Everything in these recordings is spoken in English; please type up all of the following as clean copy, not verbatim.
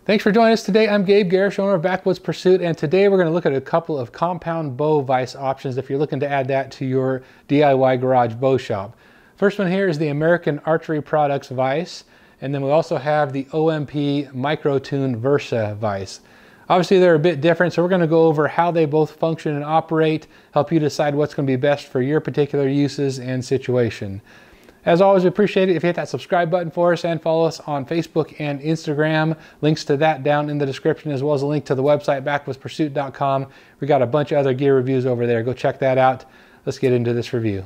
Thanks for joining us today. I'm Gabe Garish, owner of Backwoods Pursuit, and today we're going to look at a couple of compound bow vise options if you're looking to add that to your DIY garage bow shop. First one here is the American Archery Products vise, and then we also have the OMP Micro Tune Versa vise. Obviously they're a bit different, so we're going to go over how they both function and operate, help you decide what's going to be best for your particular uses and situation. As always, we appreciate it if you hit that subscribe button for us and follow us on Facebook and Instagram. Links to that down in the description, as well as a link to the website, backwoodspursuit.com. We got a bunch of other gear reviews over there. Go check that out. Let's get into this review.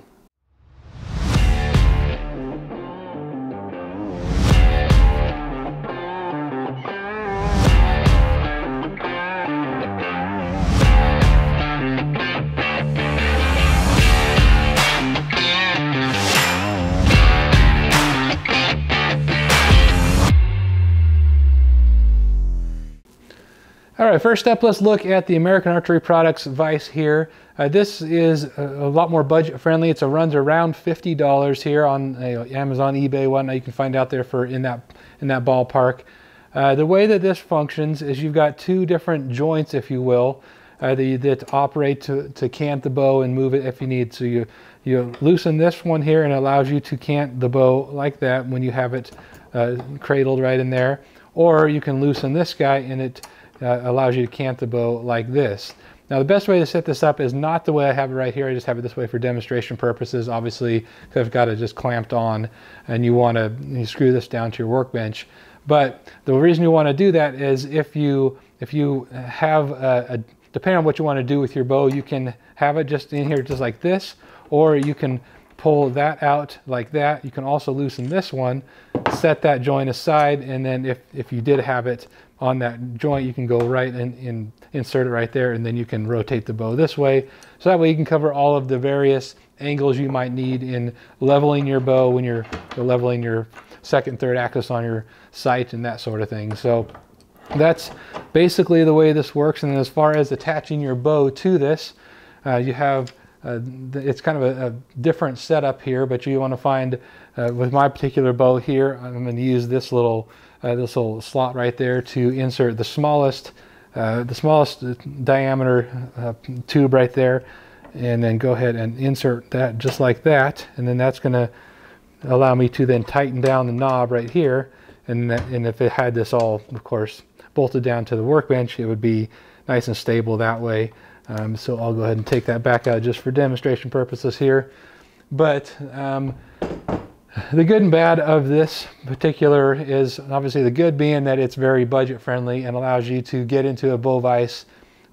All right, first up, let's look at the American Archery Products vise here. This is a lot more budget friendly. It runs around $50 here on Amazon, eBay, whatnot. You can find out there for in that ballpark. The way that this functions is you've got two different joints, if you will, that operate to cant the bow and move it if you need. So you loosen this one here and it allows you to cant the bow like that when you have it cradled right in there. Or you can loosen this guy and it allows you to cant the bow like this. Now the best way to set this up is not the way I have it right here. I just have it this way for demonstration purposes. Obviously, I've got it just clamped on and you want to screw this down to your workbench. But the reason you want to do that is if you have depending on what you want to do with your bow, you can have it just in here just like this, or you can pull that out like that. You can also loosen this one, set that joint aside, and then if you did have it on that joint, you can go right and insert it right there, and then you can rotate the bow this way. So that way you can cover all of the various angles you might need in leveling your bow when you're leveling your second, third axis on your sight and that sort of thing. So that's basically the way this works. And as far as attaching your bow to this, you have it's kind of a different setup here, but you want to find with my particular bow here, I'm going to use this little slot right there to insert the smallest diameter tube right there, and then go ahead and insert that just like that, and then that's going to allow me to then tighten down the knob right here, and if it had this all, of course, bolted down to the workbench, it would be nice and stable that way. So I'll go ahead and take that back out just for demonstration purposes here. But the good and bad of this particular is obviously the good being that it's very budget friendly and allows you to get into a bow vise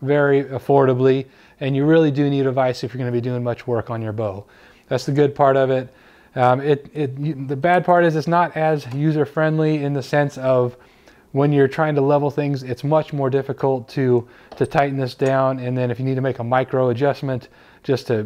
very affordably, and you really do need a vise if you're going to be doing much work on your bow. That's the good part of it. The bad part is it's not as user friendly in the sense of when you're trying to level things, it's much more difficult to tighten this down, and then if you need to make a micro adjustment just to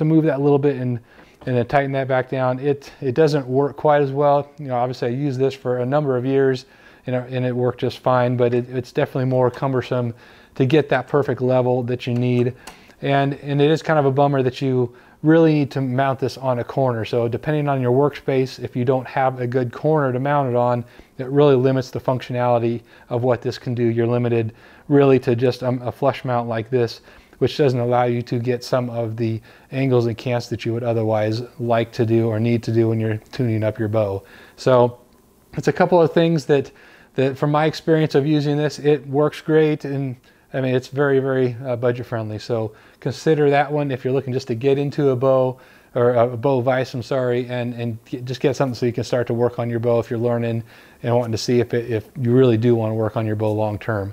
move that a little bit and then tighten that back down, it doesn't work quite as well. You know, obviously I used this for a number of years and it worked just fine, but it's definitely more cumbersome to get that perfect level that you need, and it is kind of a bummer that you really need to mount this on a corner. So depending on your workspace, if you don't have a good corner to mount it on, it really limits the functionality of what this can do. You're limited really to just a flush mount like this, which doesn't allow you to get some of the angles and cants that you would otherwise like to do or need to do when you're tuning up your bow. So it's a couple of things that from my experience of using this, it works great, and I mean, it's very, very budget friendly. So consider that one if you're looking just to get into a bow, or a bow vise, I'm sorry, and just get something so you can start to work on your bow if you're learning and wanting to see if you really do want to work on your bow long term.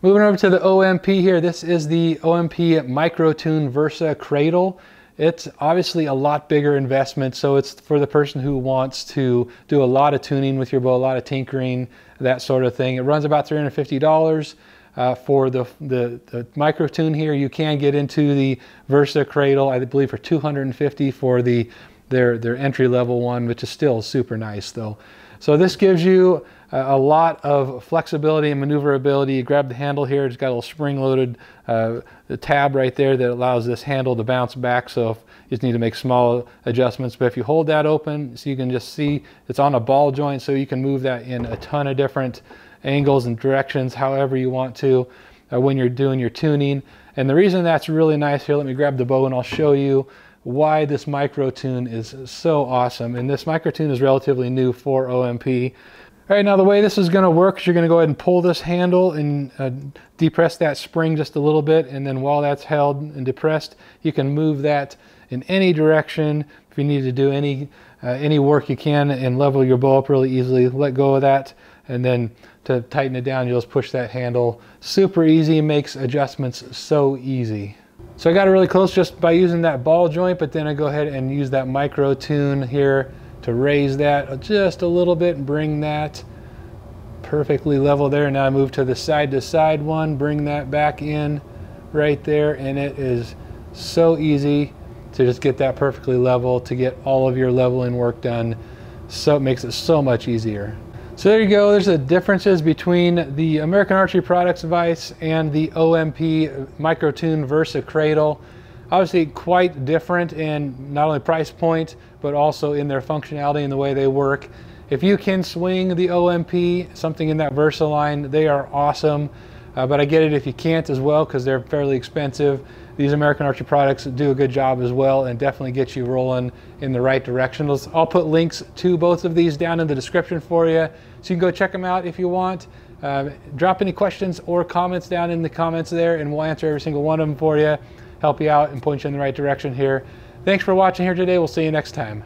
Moving over to the OMP here, this is the OMP Micro Tune versa-cradle. It's obviously a lot bigger investment, so it's for the person who wants to do a lot of tuning with your bow, a lot of tinkering, that sort of thing. It runs about $350. For the Micro Tune here, you can get into the versa-cradle, I believe, for $250 for their entry-level one, which is still super nice though. So this gives you a lot of flexibility and maneuverability. You grab the handle here, it's got a little spring-loaded the tab right there that allows this handle to bounce back, so if you just need to make small adjustments. But if you hold that open, so you can just see it's on a ball joint, so you can move that in a ton of different angles and directions however you want to when you're doing your tuning. And the reason that's really nice here, let me grab the bow and I'll show you why this Micro Tune is so awesome. And this Micro Tune is relatively new for OMP. All right, now the way this is going to work is you're going to go ahead and pull this handle and depress that spring just a little bit, and then while that's held and depressed, you can move that in any direction. If you need to do any work, you can, and level your bow up really easily. Let go of that, and then to tighten it down, you'll just push that handle. Super easy, makes adjustments so easy. So I got it really close just by using that ball joint, but then I go ahead and use that Micro Tune here to raise that just a little bit and bring that perfectly level there. Now I move to the side one, bring that back in right there, and it is so easy to just get that perfectly level, to get all of your leveling work done. So it makes it so much easier. So there you go, there's the differences between the American Archery Products vise and the OMP Micro Tune versa-cradle. Obviously quite different in not only price point, but also in their functionality and the way they work. If you can swing the OMP, something in that Versa line, they are awesome. But I get it if you can't as well, because they're fairly expensive. These American Archery Products do a good job as well and definitely get you rolling in the right direction. I'll put links to both of these down in the description for you, so you can go check them out if you want. Drop any questions or comments down in the comments there, and we'll answer every single one of them for you, help you out and point you in the right direction here. Thanks for watching here today. We'll see you next time.